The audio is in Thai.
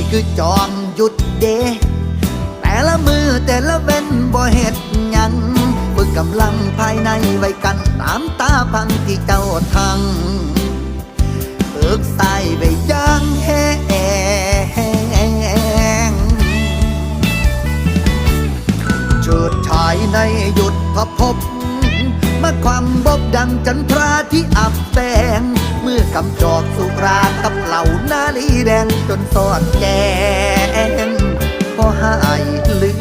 คือจอมหยุดเดแต่ละมือแต่ละเว้นบ่เฮ็ดหยังฝึกกำลังภายในไว้กันน้ำตาพังที่เจ้าทังฝึกใส่ไปย่างแห้งเฉิดฉายในหยุดพภพมาความบบดังจันทราที่อับแสงเมื่อกำจอกสุรากับเหล่านาลีแดงจนสอดแจงพอหายลื